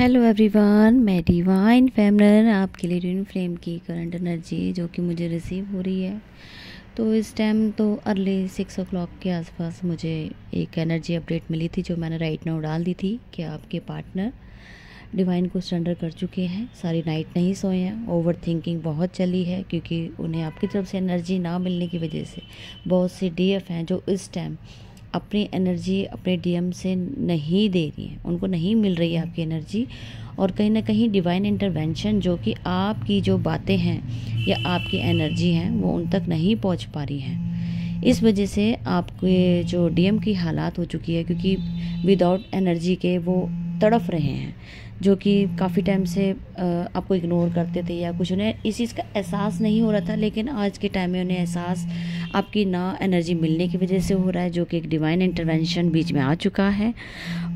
Hello everyone, मैं divine feminine आपके लिए ट्विन फ्लेम की करंट एनर्जी जो कि मुझे रिसीव हो रही है। तो इस टाइम तो अर्ली 6 o'clock के आसपास मुझे एक एनर्जी अपडेट मिली थी जो मैंने राइट नाउ डाल दी थी कि आपके पार्टनर डिवाइन को सरेंडर कर चुके हैं। सारी नाइट नहीं सोए हैं, ओवर थिंकिंग बहुत चली है क्योंकि उन्हें आपकी तरफ से एनर्जी ना मिलने की वजह से बहुत सी डीएफ हैं जो इस टाइम अपनी एनर्जी अपने डीएम से नहीं दे रही हैं, उनको नहीं मिल रही है आपकी एनर्जी। और कहीं ना कहीं डिवाइन इंटरवेंशन जो कि आपकी जो बातें हैं या आपकी एनर्जी हैं वो उन तक नहीं पहुंच पा रही हैं। इस वजह से आपके जो डीएम की हालात हो चुकी है क्योंकि विदाउट एनर्जी के वो तड़फ रहे हैं, जो कि काफ़ी टाइम से आपको इग्नोर करते थे या कुछ उन्हें इस चीज़ का एहसास नहीं हो रहा था, लेकिन आज के टाइम में उन्हें एहसास आपकी ना एनर्जी मिलने की वजह से हो रहा है, जो कि एक डिवाइन इंटरवेंशन बीच में आ चुका है।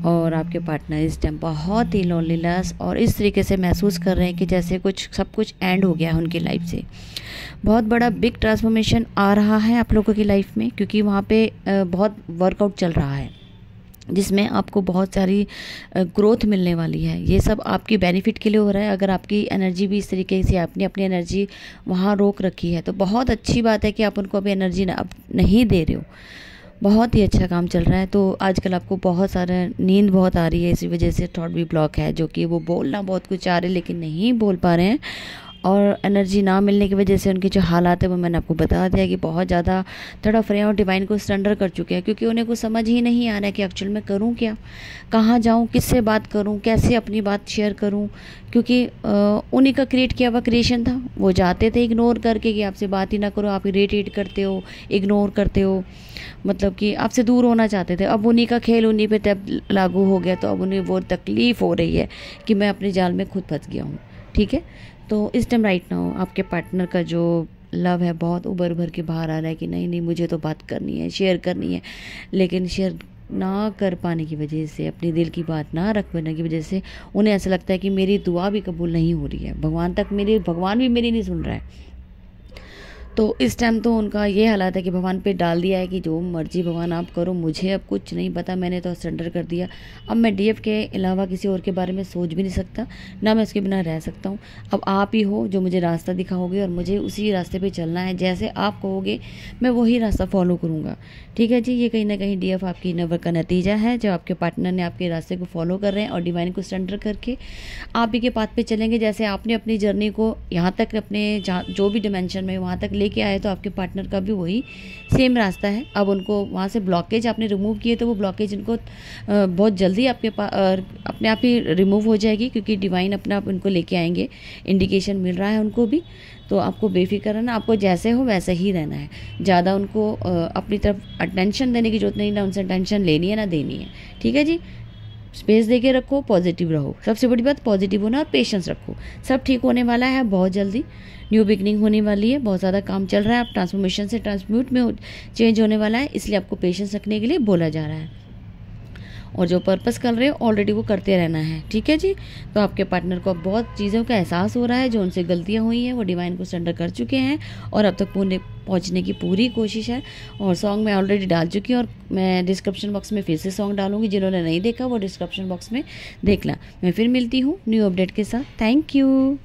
और आपके पार्टनर इस टाइम बहुत ही लोनलीनेस और इस तरीके से महसूस कर रहे हैं कि जैसे सब कुछ एंड हो गया है उनकी लाइफ से। बहुत बड़ा बिग ट्रांसफॉर्मेशन आ रहा है आप लोगों की लाइफ में क्योंकि वहाँ पे बहुत वर्कआउट चल रहा है जिसमें आपको बहुत सारी ग्रोथ मिलने वाली है। ये सब आपकी बेनिफिट के लिए हो रहा है। अगर आपकी एनर्जी भी इस तरीके से आपने अपनी एनर्जी वहाँ रोक रखी है तो बहुत अच्छी बात है कि आप उनको अभी एनर्जी नहीं दे रहे हो। बहुत ही अच्छा काम चल रहा है। तो आजकल आपको बहुत सारा नींद बहुत आ रही है, इसी वजह से थॉट भी ब्लॉक है, जो कि वो बोलना बहुत कुछ चाह रहे लेकिन नहीं बोल पा रहे हैं। और एनर्जी ना मिलने की वजह से उनके जो हालात है वो मैंने आपको बता दिया कि बहुत ज़्यादा तड़फ रहे हैं और डिवाइन को सरेंडर कर चुके हैं क्योंकि उन्हें कुछ समझ ही नहीं आ रहा है कि एक्चुअल में करूं क्या, कहाँ जाऊं, किससे बात करूं, कैसे अपनी बात शेयर करूं। क्योंकि उन्हीं का क्रिएट किया हुआ क्रिएशन था। वो जाते थे इग्नोर करके कि आपसे बात ही ना करो, आप इरिटेट करते हो, इग्नोर करते हो, मतलब कि आपसे दूर होना चाहते थे। अब उन्हीं का खेल उन्हीं पे तब लागू हो गया तो अब उन्हें वो तकलीफ़ हो रही है कि मैं अपने जाल में खुद फंस गया हूँ। ठीक है, तो इस टाइम राइट नाउ आपके पार्टनर का जो लव है बहुत उभर उभर के बाहर आ रहा है कि नहीं नहीं मुझे तो बात करनी है, शेयर करनी है, लेकिन शेयर ना कर पाने की वजह से, अपनी दिल की बात ना रख पाने की वजह से उन्हें ऐसा लगता है कि मेरी दुआ भी कबूल नहीं हो रही है, भगवान भी मेरी नहीं सुन रहा है। तो इस टाइम तो उनका ये हालात है कि भगवान पे डाल दिया है कि जो मर्जी भगवान आप करो, मुझे अब कुछ नहीं पता, मैंने तो सरेंडर कर दिया। अब मैं डीएफ के अलावा किसी और के बारे में सोच भी नहीं सकता, ना मैं उसके बिना रह सकता हूँ। अब आप ही हो जो मुझे रास्ता दिखाओगे और मुझे उसी रास्ते पे चलना है, जैसे आप कहोगे मैं वही रास्ता फॉलो करूँगा। ठीक है जी, ये कहीं ना कहीं डीएफ आपकी नवर का नतीजा है जो आपके पार्टनर ने आपके रास्ते को फॉलो कर रहे हैं और डिवाइन को सरेंडर करके आप ही के पाथ पे चलेंगे। जैसे आपने अपनी जर्नी को यहाँ तक अपने जो भी डिमेंशन में वहाँ तक लेके आए तो आपके पार्टनर का भी वही सेम रास्ता है। अब उनको वहाँ से ब्लॉकेज आपने रिमूव किए तो वो ब्लॉकेज इनको बहुत जल्दी अपने आप ही रिमूव हो जाएगी क्योंकि डिवाइन अपने आप उनको लेके आएंगे, इंडिकेशन मिल रहा है उनको भी। तो आपको बेफिक्र रहना, आपको जैसे हो वैसे ही रहना है। ज़्यादा उनको अपनी तरफ अटेंशन देने की जरूरत नहीं, ना उनसे अटेंशन लेनी है ना देनी है। ठीक है जी, स्पेस दे के रखो, पॉजिटिव रहो, सबसे बड़ी बात पॉजिटिव होना और पेशेंस रखो। सब ठीक होने वाला है, बहुत जल्दी न्यू बिगनिंग होने वाली है, बहुत ज़्यादा काम चल रहा है, आप ट्रांसफॉर्मेशन से ट्रांसम्यूट में चेंज होने वाला है, इसलिए आपको पेशेंस रखने के लिए बोला जा रहा है। और जो पर्पस कर रहे हो ऑलरेडी वो करते रहना है। ठीक है जी, तो आपके पार्टनर को बहुत चीज़ों का एहसास हो रहा है, जो उनसे गलतियां हुई हैं वो डिवाइन को सरेंडर कर चुके हैं और अब तक पहुंचने की पूरी कोशिश है। और सॉन्ग मैं ऑलरेडी डाल चुकी हूँ और मैं डिस्क्रिप्शन बॉक्स में फिर से सॉन्ग डालूंगी, जिन्होंने नहीं देखा वो डिस्क्रिप्शन बॉक्स में देखना। मैं फिर मिलती हूँ न्यू अपडेट के साथ। Thank you.